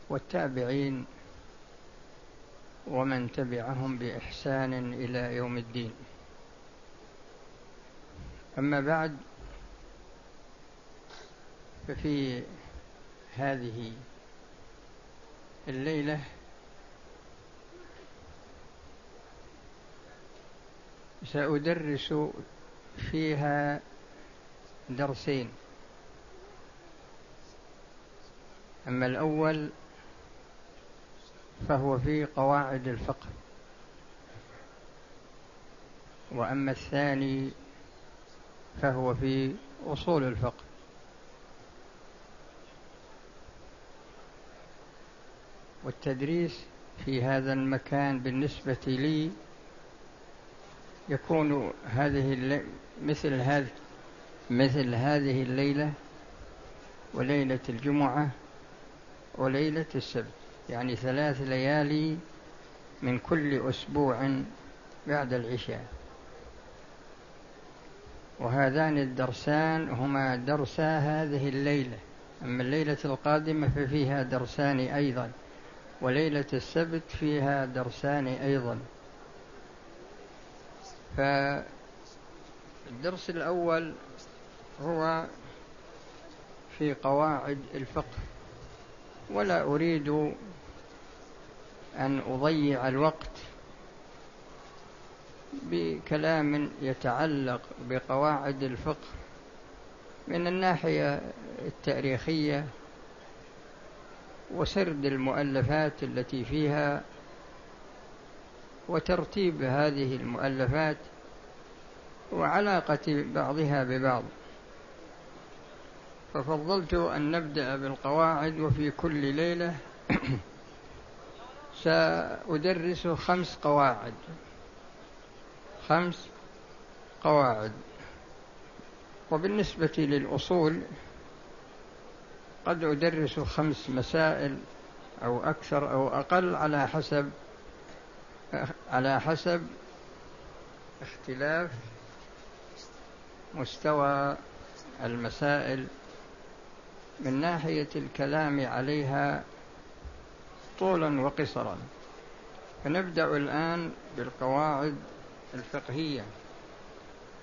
والتابعين ومن تبعهم بإحسان إلى يوم الدين. أما بعد، ففي هذه الليلة سأدرس فيها درسين. أما الأول فهو في قواعد الفقه، وأما الثاني فهو في أصول الفقه. والتدريس في هذا المكان بالنسبة لي يكون مثل هذه الليلة وليلة الجمعة وليلة السبت، يعني 3 ليالي من كل أسبوع بعد العشاء. وهذان الدرسان هما درسا هذه الليلة. أما الليلة القادمة ففيها درسان أيضا، وليلة السبت فيها درسان أيضا. فالدرس الأول هو في قواعد الفقه، ولا أريد أن أضيع الوقت بكلام يتعلق بقواعد الفقه من الناحية التاريخية وسرد المؤلفات التي فيها وترتيب هذه المؤلفات وعلاقة بعضها ببعض. ففضلت أن نبدأ بالقواعد، وفي كل ليلة سأدرس 5 قواعد. وبالنسبة للأصول قد أدرس 5 مسائل أو أكثر أو أقل على حسب اختلاف مستوى المسائل من ناحية الكلام عليها طولا وقصرا. فنبدأ الآن بالقواعد الفقهية،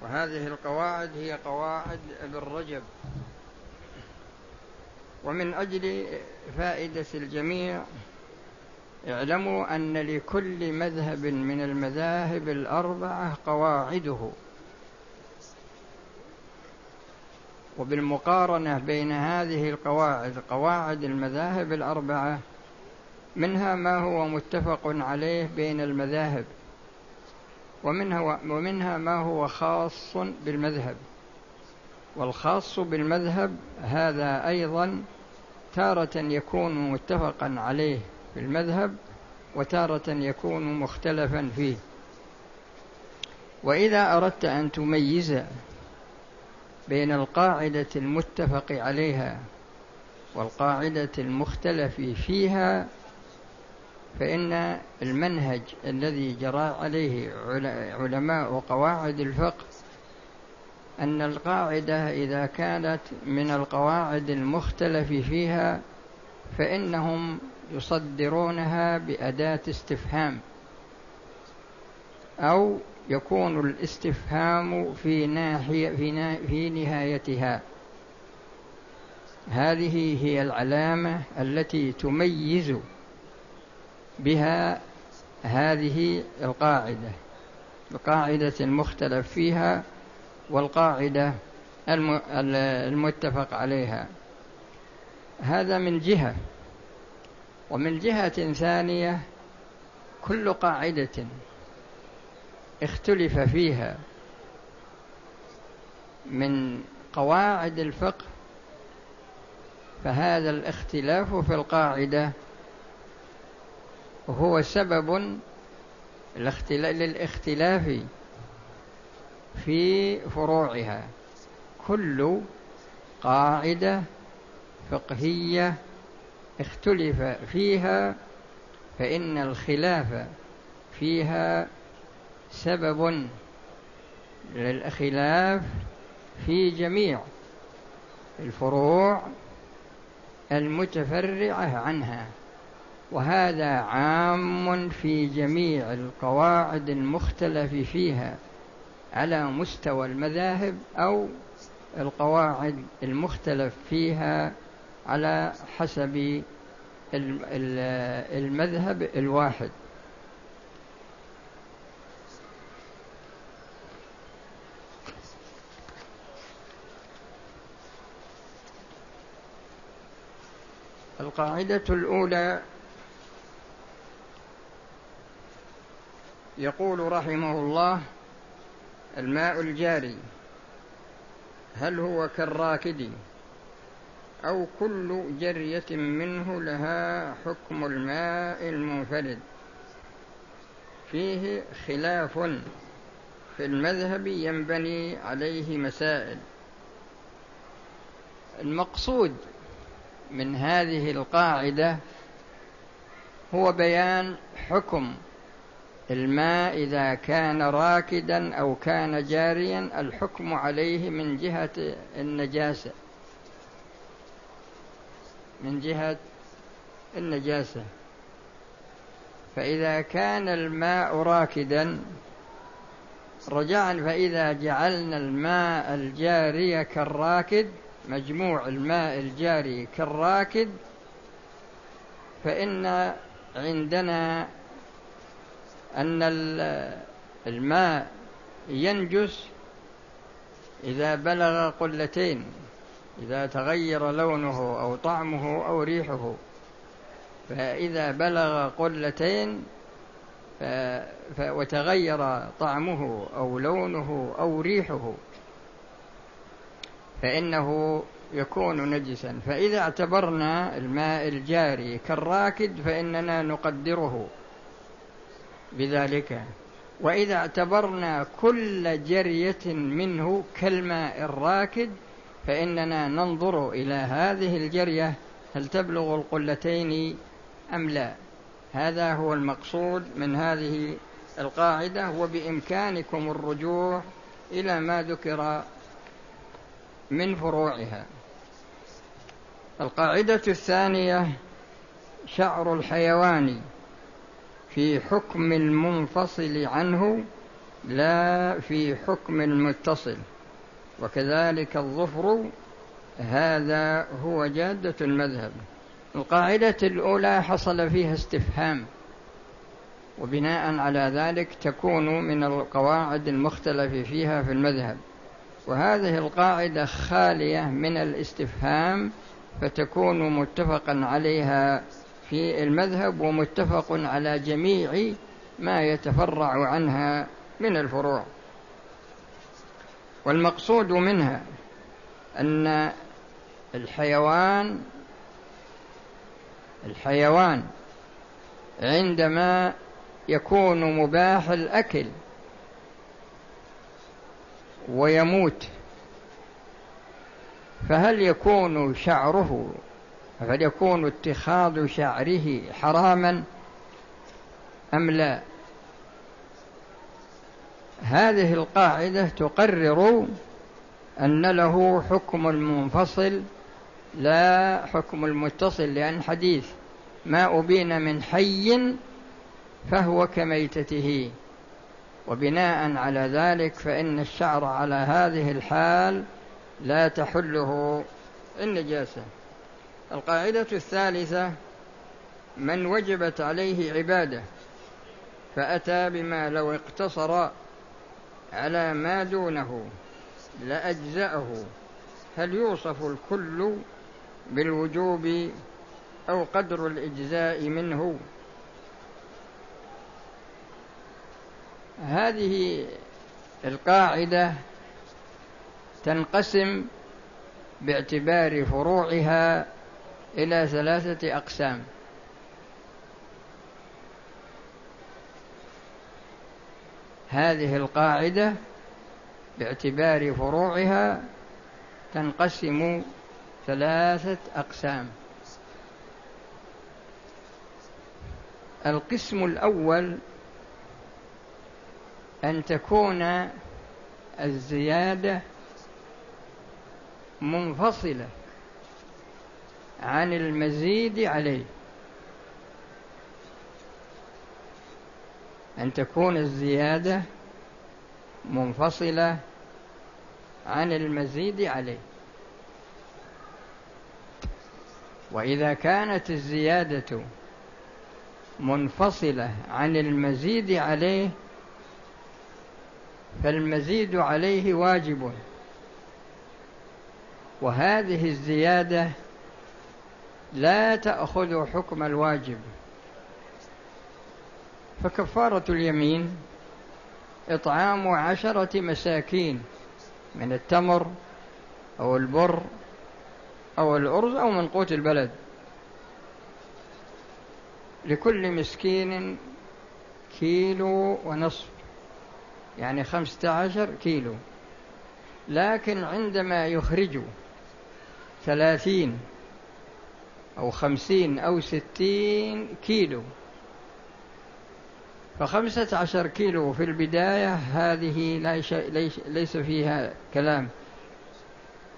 وهذه القواعد هي قواعد ابن رجب. ومن أجل فائدة الجميع اعلموا أن لكل مذهب من المذاهب ال4 قواعده، وبالمقارنة بين هذه القواعد قواعد المذاهب ال4 منها ما هو متفق عليه بين المذاهب، ومنها ما هو خاص بالمذهب. والخاص بالمذهب هذا أيضا تارة يكون متفقا عليه في المذهب، وتارة يكون مختلفا فيه. وإذا أردت أن تميز بين القاعدة المتفق عليها والقاعدة المختلف فيها، فإن المنهج الذي جرى عليه علماء قواعد الفقه أن القاعدة إذا كانت من القواعد المختلف فيها فإنهم يصدرونها بأداة استفهام، أو يكون الاستفهام في نهايتها. هذه هي العلامة التي تميز بها هذه القاعدة المختلف فيها والقاعدة المتفق عليها. هذا من جهة. ومن جهة ثانية كل قاعدة اختلف فيها من قواعد الفقه فهذا الاختلاف في القاعدة هو سبب للاختلاف في فروعها. كل قاعدة فقهية اختلف فيها فإن الخلاف فيها سبب للخلاف في جميع الفروع المتفرعة عنها. وهذا عام في جميع القواعد المختلف فيها على مستوى المذاهب أو القواعد المختلف فيها على حسب المذهب الواحد. القاعدة الأولى يقول رحمه الله: الماء الجاري هل هو كالراكد أو كل جرية منه لها حكم الماء المنفرد؟ فيه خلاف في المذهب ينبني عليه مسائل. المقصود من هذه القاعدة هو بيان حكم الماء إذا كان راكدا أو كان جاريا، الحكم عليه من جهة النجاسة، من جهة النجاسة. فإذا كان الماء راكدا رجعنا، فإذا جعلنا الماء الجاري كالراكد، مجموع الماء الجاري كالراكد، فإن عندنا أن الماء ينجس إذا بلغ قلتين، إذا تغير لونه أو طعمه أو ريحه. فإذا بلغ قلتين وتغير طعمه أو لونه أو ريحه فإنه يكون نجسا. فإذا اعتبرنا الماء الجاري كالراكد فإننا نقدره بذلك، وإذا اعتبرنا كل جرية منه كالماء الراكد فإننا ننظر إلى هذه الجرية هل تبلغ القلتين أم لا. هذا هو المقصود من هذه القاعدة، وبإمكانكم الرجوع إلى ما ذكر من فروعها. القاعدة الثانية: شعر الحيوان في حكم المنفصل عنه لا في حكم المتصل، وكذلك الظفر، هذا هو جادة المذهب. القاعدة الأولى حصل فيها استفهام، وبناء على ذلك تكون من القواعد المختلف فيها في المذهب، وهذه القاعدة خالية من الاستفهام، فتكون متفقا عليها في المذهب ومتفق على جميع ما يتفرع عنها من الفروع. والمقصود منها أن الحيوان عندما يكون مباح الأكل ويموت، فهل يكون اتخاذ شعره حراما أم لا؟ هذه القاعدة تقرر أن له حكم المنفصل لا حكم المتصل، لأن حديث ما أبين من حي فهو كميتته، وبناء على ذلك فإن الشعر على هذه الحال لا تحله النجاسة. القاعدة الثالثة: من وجبت عليه عبادة فأتى بما لو اقتصر على ما دونه لأجزأه، هل يوصف الكل بالوجوب أو قدر الإجزاء منه؟ هذه القاعدة تنقسم باعتبار فروعها إلى 3 أقسام. هذه القاعدة باعتبار فروعها تنقسم 3 أقسام. القسم الأول: أن تكون الزيادة منفصلة عن المزيد عليه، أن تكون الزيادة منفصلة عن المزيد عليه. وإذا كانت الزيادة منفصلة عن المزيد عليه فالمزيد عليه واجب، وهذه الزيادة لا تأخذ حكم الواجب. فكفارة اليمين إطعام 10 مساكين من التمر أو البر أو الأرز أو من قوت البلد، لكل مسكين 1.5 كيلو، يعني 15 كيلو. لكن عندما يخرج 30 أو 50 أو 60 كيلو، ف15 كيلو في البداية هذه ليس فيها كلام،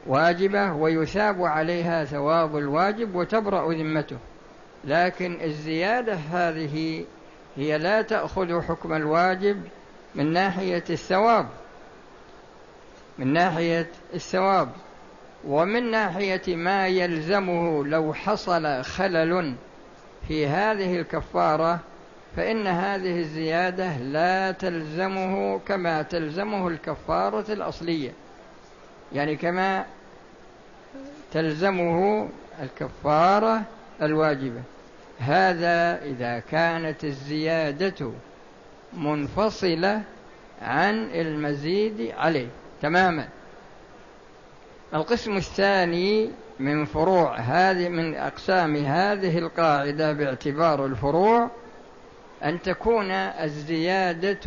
واجبة ويثاب عليها ثواب الواجب وتبرأ ذمته. لكن الزيادة هذه هي لا تأخذ حكم الواجب من ناحية الثواب، ومن ناحية ما يلزمه لو حصل خلل في هذه الكفارة فإن هذه الزيادة لا تلزمه كما تلزمه الكفارة الأصلية، يعني كما تلزمه الكفارة الواجبة. هذا إذا كانت الزيادة منفصلة عن المزيد عليه تماما. القسم الثاني من فروع هذه، من أقسام هذه القاعدة باعتبار الفروع، أن تكون الزيادة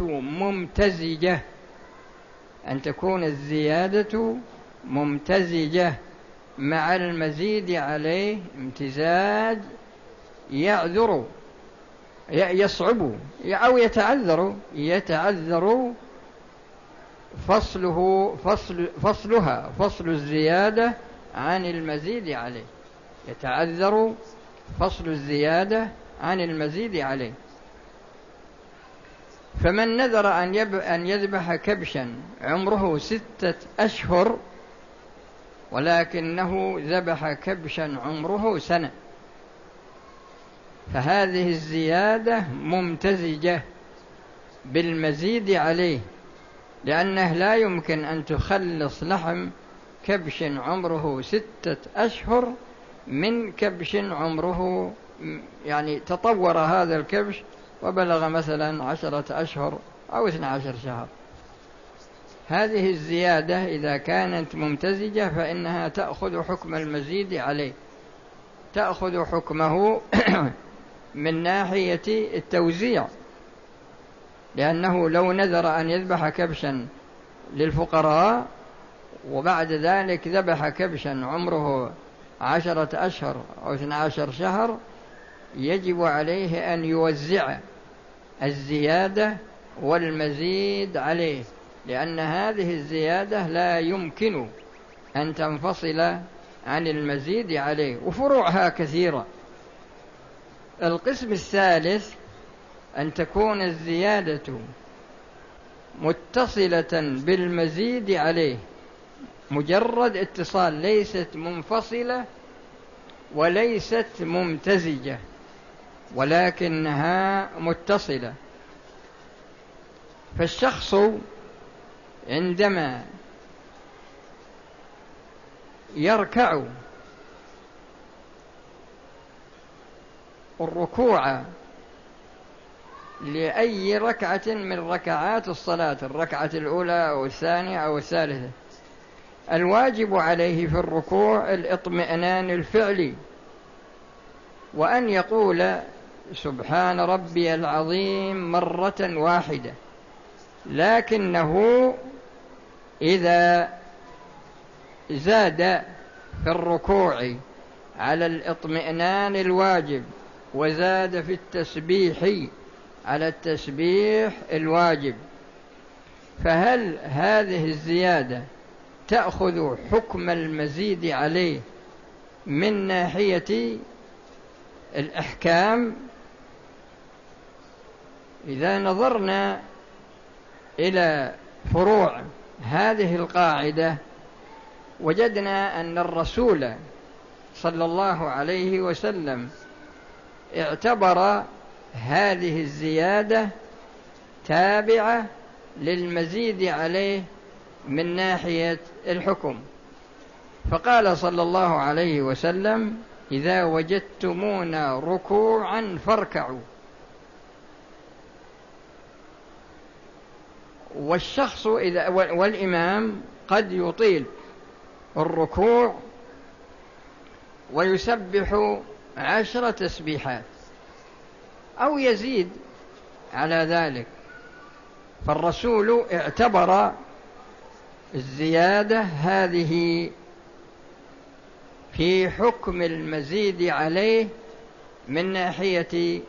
ممتزجة مع المزيد عليه امتزاج يصعب أو يتعذر فصل الزيادة عن المزيد عليه، يتعذر فصل الزيادة عن المزيد عليه. فمن نذر أن يذبح كبشا عمره 6 أشهر ولكنه ذبح كبشا عمره 1 سنة، فهذه الزيادة ممتزجة بالمزيد عليه، لأنه لا يمكن أن تخلص لحم كبش عمره 6 أشهر من كبش عمره، يعني تطور هذا الكبش وبلغ مثلا 10 أشهر أو 12 شهر. هذه الزيادة إذا كانت ممتزجة فإنها تأخذ حكم المزيد عليه، تأخذ حكمه من ناحية التوزيع، لأنه لو نذر أن يذبح كبشا للفقراء وبعد ذلك ذبح كبشا عمره 10 أشهر أو 12 شهر يجب عليه أن يوزع الزيادة والمزيد عليه، لأن هذه الزيادة لا يمكن أن تنفصل عن المزيد عليه، وفروعها كثيرة. القسم الثالث أن تكون الزيادة متصلة بالمزيد عليه، مجرد اتصال، ليست منفصلة وليست ممتزجة، ولكنها متصلة. فالشخص عندما يركع الركوع لأي ركعة من ركعات الصلاة، الركعة الأولى أو الثانية أو الثالثة، الواجب عليه في الركوع الاطمئنان الفعلي، وأن يقول سبحان ربي العظيم مرة واحدة. لكنه إذا زاد في الركوع على الاطمئنان الواجب وزاد في التسبيح على التسبيح الواجب، فهل هذه الزيادة تأخذ حكم المزيد عليه من ناحية الإحكام إذا نظرنا إلى فروع هذه القاعدة وجدنا أن الرسول صلى الله عليه وسلم اعتبر هذه الزيادة تابعة للمزيد عليه من ناحية الحكم، فقال صلى الله عليه وسلم: إذا وجدتمونا ركوعا فاركعوا. والشخص والإمام قد يطيل الركوع ويسبح 10 تسبيحات أو يزيد على ذلك، فالرسول اعتبر الزيادة هذه في حكم المزيد عليه من ناحية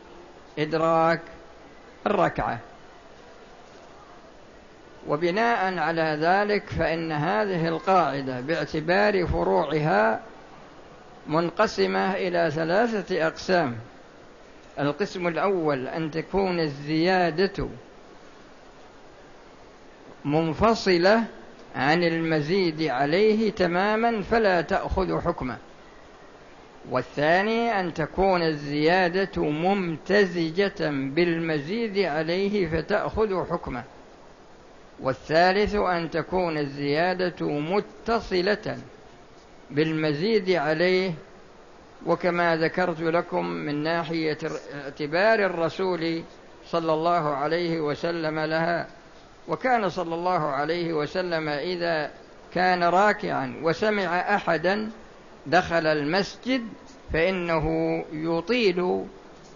إدراك الركعة. وبناء على ذلك فإن هذه القاعدة باعتبار فروعها منقسمة إلى 3 أقسام. القسم الأول أن تكون الزيادة منفصلة عن المزيد عليه تماما فلا تأخذ حكمه، والثاني أن تكون الزيادة ممتزجة بالمزيد عليه فتأخذ حكمه، والثالث أن تكون الزيادة متصلة بالمزيد عليه، وكما ذكرت لكم من ناحية اعتبار الرسول صلى الله عليه وسلم لها. وكان صلى الله عليه وسلم إذا كان راكعا وسمع أحدا دخل المسجد فإنه يطيل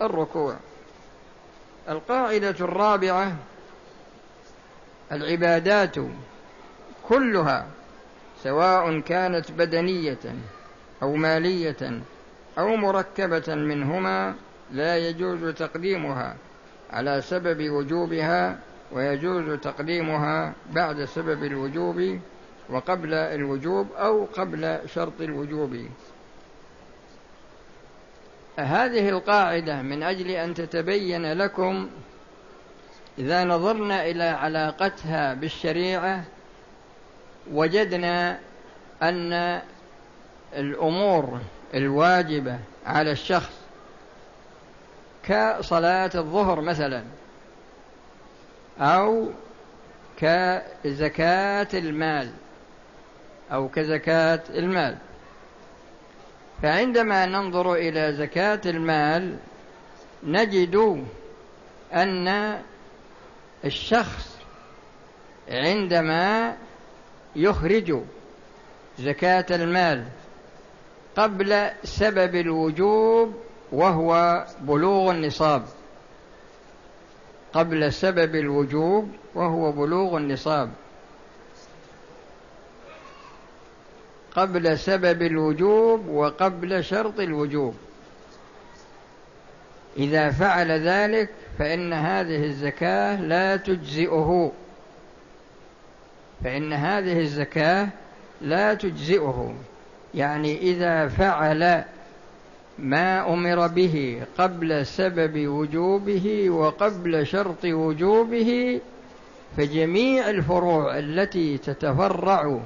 الركوع. القاعدة الرابعة: العبادات كلها سواء كانت بدنية أو مالية أو مركبة منهما لا يجوز تقديمها على سبب وجوبها، ويجوز تقديمها بعد سبب الوجوب وقبل الوجوب أو قبل شرط الوجوب. هذه القاعدة من أجل أن تتبين لكم إذا نظرنا إلى علاقتها بالشريعة وجدنا أن الأمور الواجبة على الشخص كصلاة الظهر مثلا أو كزكاة المال أو كزكاة المال، فعندما ننظر إلى زكاة المال نجد أن الشخص عندما يخرج زكاة المال قبل سبب الوجوب وهو بلوغ النصاب، قبل سبب الوجوب وهو بلوغ النصاب، قبل سبب الوجوب وقبل شرط الوجوب، إذا فعل ذلك فإن هذه الزكاة لا تجزئه، فإن هذه الزكاة لا تجزئه. يعني إذا فعل ما أمر به قبل سبب وجوبه وقبل شرط وجوبه فجميع الفروع التي تتفرع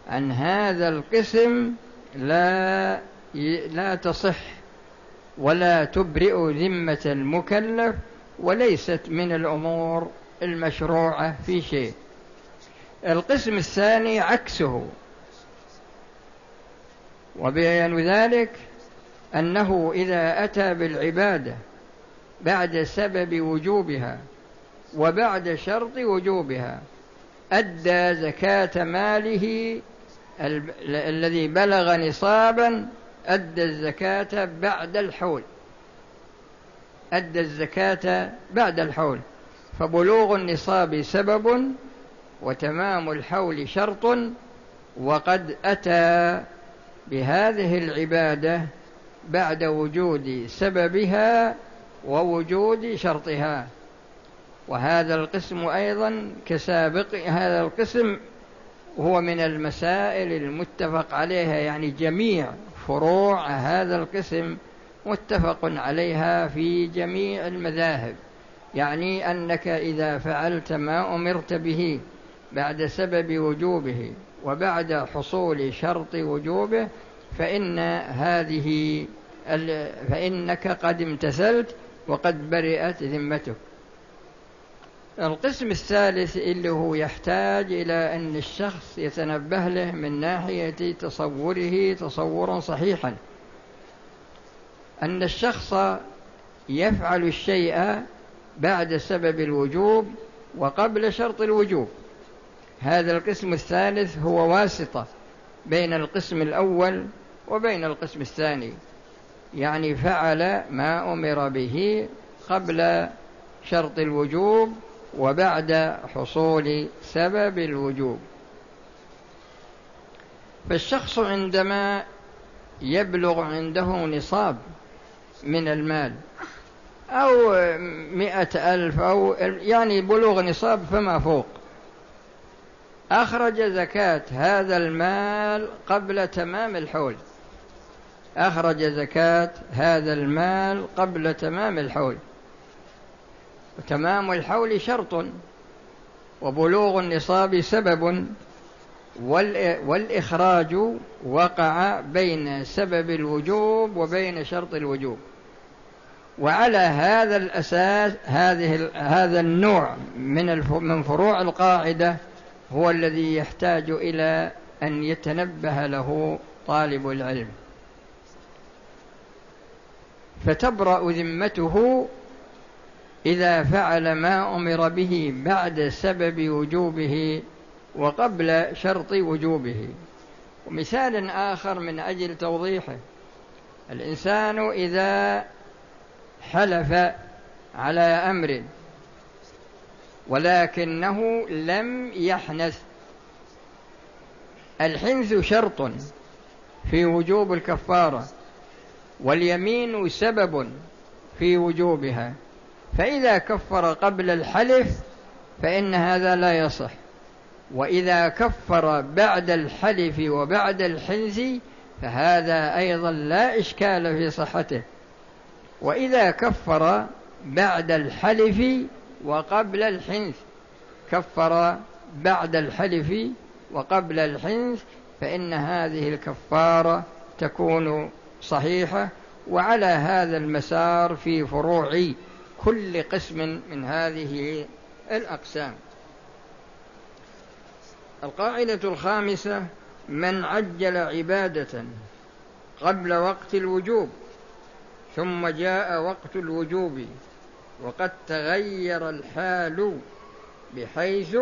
عن هذا القسم لا تصح ولا تبرئ ذمة المكلف، وليست من الأمور المشروعة في شيء. القسم الثاني عكسه، وبيان ذلك أنه إذا أتى بالعبادة بعد سبب وجوبها وبعد شرط وجوبها أدى زكاة ماله الذي بلغ نصابا، أدى الزكاة بعد الحول، أدى الزكاة بعد الحول، فبلوغ النصاب سبب وتمام الحول شرط، وقد أتى بهذه العبادة بعد وجود سببها ووجود شرطها. وهذا القسم أيضا كسابق، هذا القسم هو من المسائل المتفق عليها، يعني جميع فروع هذا القسم متفق عليها في جميع المذاهب، يعني أنك إذا فعلت ما أمرت به بعد سبب وجوبه وبعد حصول شرط وجوبه فإنك قد امتثلت وقد برئت ذمتك. القسم الثالث اللي هو يحتاج إلى أن الشخص يتنبه له من ناحية تصوره تصورا صحيحا، أن الشخص يفعل الشيء بعد سبب الوجوب وقبل شرط الوجوب. هذا القسم الثالث هو واسطة بين القسم الأول وبين القسم الثاني، يعني فعل ما أمر به قبل شرط الوجوب وبعد حصول سبب الوجوب. فالشخص عندما يبلغ عنده نصاب من المال أو 100,000 أو يعني بلوغ نصاب فما فوق، أخرج زكاة هذا المال قبل تمام الحول، أخرج زكاة هذا المال قبل تمام الحول، وتمام الحول شرط وبلوغ النصاب سبب، والإخراج وقع بين سبب الوجوب وبين شرط الوجوب. وعلى هذا الأساس هذا النوع من فروع القاعدة هو الذي يحتاج إلى أن يتنبه له طالب العلم، فتبرأ ذمته إذا فعل ما أمر به بعد سبب وجوبه وقبل شرط وجوبه. ومثال آخر من أجل توضيحه: الإنسان إذا حلف على أمر ولكنه لم يحنث، الحنث شرط في وجوب الكفارة واليمين سبب في وجوبها، فإذا كفر قبل الحلف فإن هذا لا يصح، وإذا كفر بعد الحلف وبعد الحنث فهذا أيضا لا إشكال في صحته. وإذا كفر بعد الحلف وقبل الحنث، كفر بعد الحلف وقبل الحنث، فإن هذه الكفارة تكون صحيحة. وعلى هذا المسار في فروع كل قسم من هذه الأقسام. القاعدة الخامسة: من عجل عبادة قبل وقت الوجوب ثم جاء وقت الوجوب وقد تغير الحال بحيث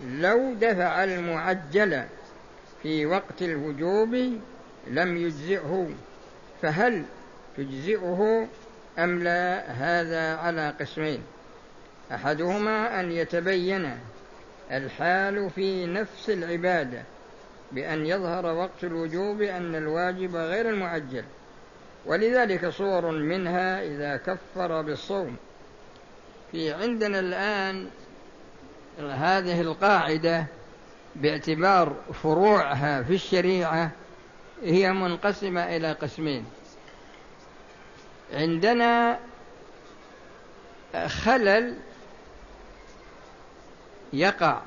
لو دفع المعجل في وقت الوجوب لم يجزئه، فهل تجزئه أم لا؟ هذا على قسمين: أحدهما أن يتبين الحال في نفس العبادة بأن يظهر وقت الوجوب أن الواجب غير المعجل، ولذلك صور منها إذا كفر بالصوم. في عندنا الآن هذه القاعدة باعتبار فروعها في الشريعة هي منقسمة إلى قسمين. عندنا خلل يقع،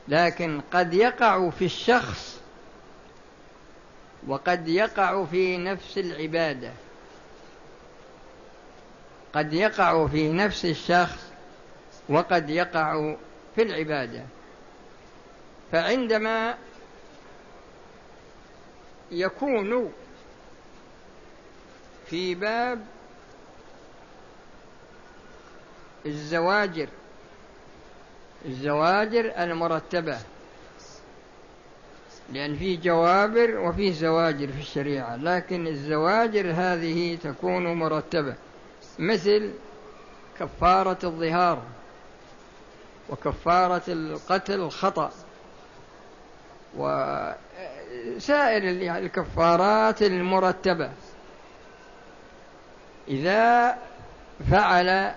لكن قد يقع في الشخص وقد يقع في نفس العبادة، قد يقع في نفس الشخص وقد يقع في العبادة. فعندما يكون في باب الزواجر المرتبة، لأن في جوابر وفي زواجر في الشريعة، لكن الزواجر هذه تكون مرتبة، مثل كفارة الظهار وكفارة القتل الخطأ وسائر الكفارات المرتبة. إذا فعل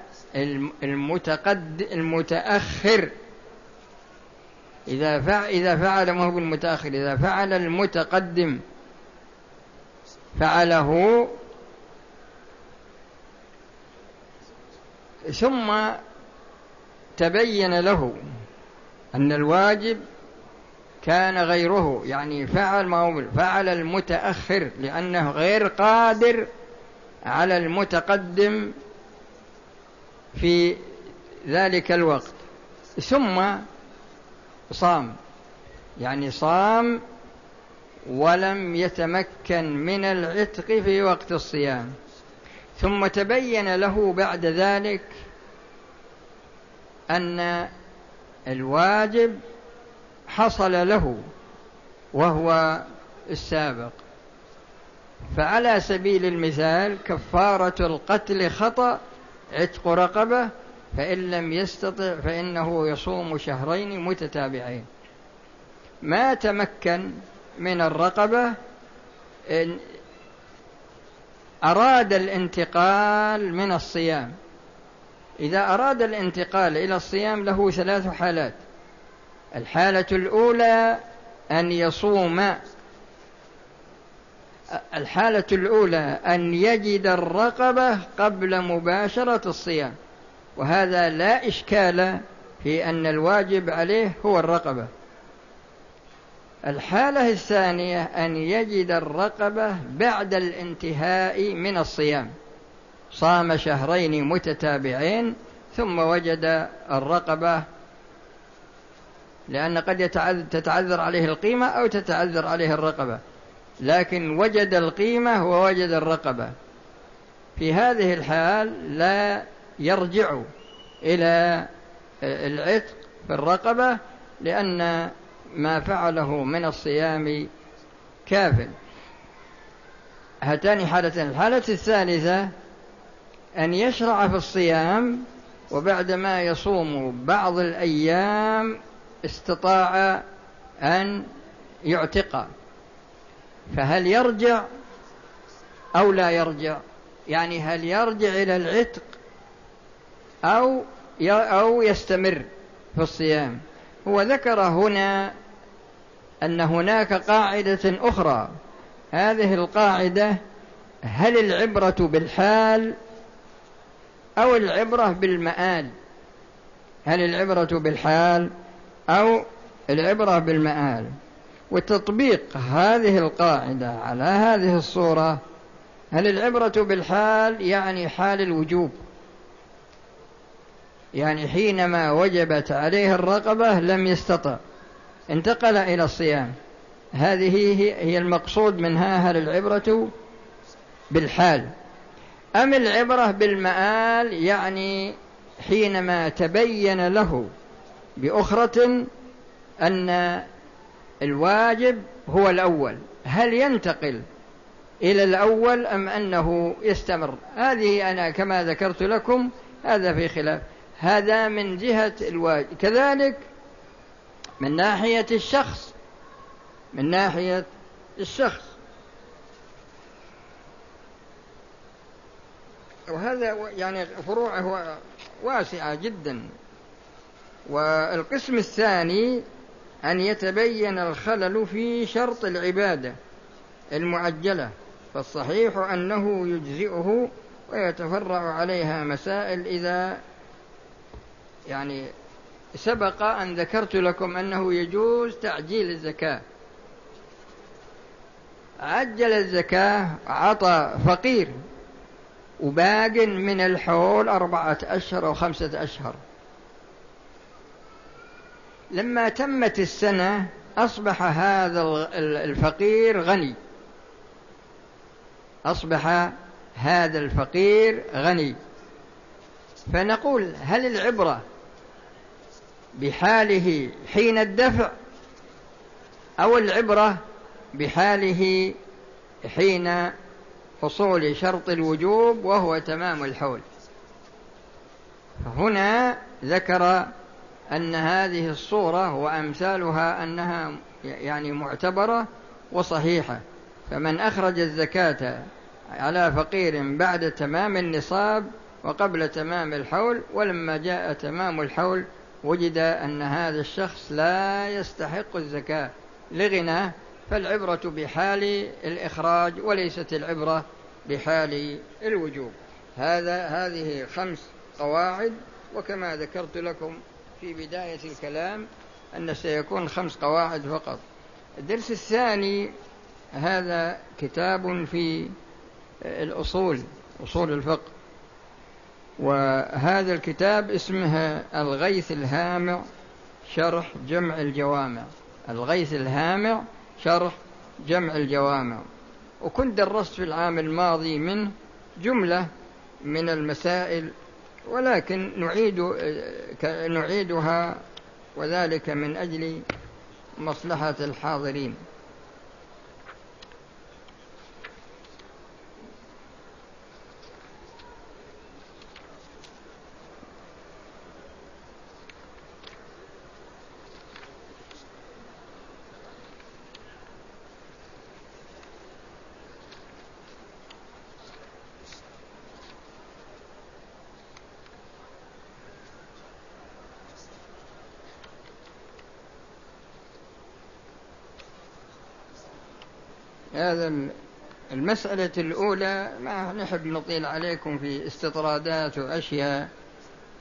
المتأخر، إذا فعل ما هو المتأخر، إذا فعل المتقدم فعله ثم تبين له أن الواجب كان غيره، يعني فعل المتأخر لأنه غير قادر على المتقدم في ذلك الوقت، ثم صام، يعني صام ولم يتمكن من العتق في وقت الصيام، ثم تبين له بعد ذلك أن الواجب حصل له وهو السابق، فعلى سبيل المثال كفارة القتل خطأ عتق رقبة، فإن لم يستطع فإنه يصوم شهرين متتابعين. ما تمكن من الرقبة أراد الانتقال من الصيام. إذا أراد الانتقال إلى الصيام له 3 حالات. الحالة الأولى أن يصوم، الحالة الأولى أن يجد الرقبة قبل مباشرة الصيام، وهذا لا إشكال في أن الواجب عليه هو الرقبة. الحالة الثانية أن يجد الرقبة بعد الانتهاء من الصيام، صام شهرين متتابعين ثم وجد الرقبة، لأن قد تتعذر عليه القيمة أو تتعذر عليه الرقبة، لكن وجد القيمة ووجد الرقبة. في هذه الحال لا يرجع إلى العتق في الرقبة، لأن ما فعله من الصيام كاف. هاتان حالتين. الحالة الثالثة أن يشرع في الصيام وبعدما يصوم بعض الأيام استطاع أن يعتق، فهل يرجع أو لا يرجع؟ يعني هل يرجع إلى العتق أو يستمر في الصيام؟ هو ذكر هنا أن هناك قاعدة أخرى. هذه القاعدة هل العبرة بالحال أو العبرة بالمآل؟ هل العبرة بالحال أو العبرة بالمآل؟ وتطبيق هذه القاعدة على هذه الصورة، هل العبرة بالحال يعني حال الوجوب، يعني حينما وجبت عليه الرقبة لم يستطع، انتقل إلى الصيام، هذه هي المقصود منها. هل العبرة بالحال أم العبرة بالمآل، يعني حينما تبين له بأخرة أن الواجب هو الأول، هل ينتقل إلى الأول أم أنه يستمر؟ هذه أنا كما ذكرت لكم هذا في خلاف. هذا من جهة الواجب. كذلك من ناحية الشخص، من ناحية الشخص، وهذا يعني فروعه واسعة جدا. والقسم الثاني أن يتبين الخلل في شرط العبادة المعجلة، فالصحيح أنه يجزئه ويتفرع عليها مسائل. إذا يعني سبق أن ذكرت لكم أنه يجوز تعجيل الزكاة، عجل الزكاة، عطى فقير وباق من الحول 4 أشهر أو 5 أشهر، لما تمت السنة أصبح هذا الفقير غني، أصبح هذا الفقير غني. فنقول هل العبرة بحاله حين الدفع أو العبرة بحاله حين حصول شرط الوجوب وهو تمام الحول؟ هنا ذكر أن هذه الصورة وأمثالها أنها يعني معتبرة وصحيحة. فمن أخرج الزكاة على فقير بعد تمام النصاب وقبل تمام الحول، ولما جاء تمام الحول وجد أن هذا الشخص لا يستحق الزكاة لغناه، فالعبرة بحال الإخراج وليست العبرة بحال الوجوب. هذه 5 قواعد، وكما ذكرت لكم في بداية الكلام أن سيكون 5 قواعد فقط. الدرس الثاني هذا كتاب في الأصول، أصول الفقه، وهذا الكتاب اسمه الغيث الهامع شرح جمع الجوامع. الغيث الهامع شرح جمع الجوامع. وكنت درست في العام الماضي منه جملة من المسائل، ولكن نعيدها، وذلك من أجل مصلحة الحاضرين. هذا المسألة الأولى، ما نحب نطيل عليكم في استطرادات وأشياء.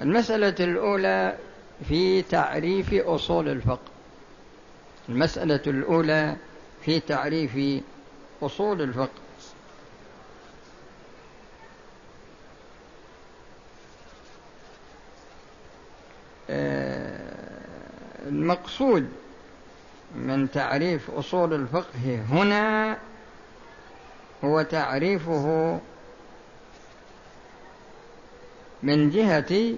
المسألة الأولى في تعريف أصول الفقه. المسألة الأولى في تعريف أصول الفقه. المقصود من تعريف أصول الفقه هنا هو تعريفه من جهة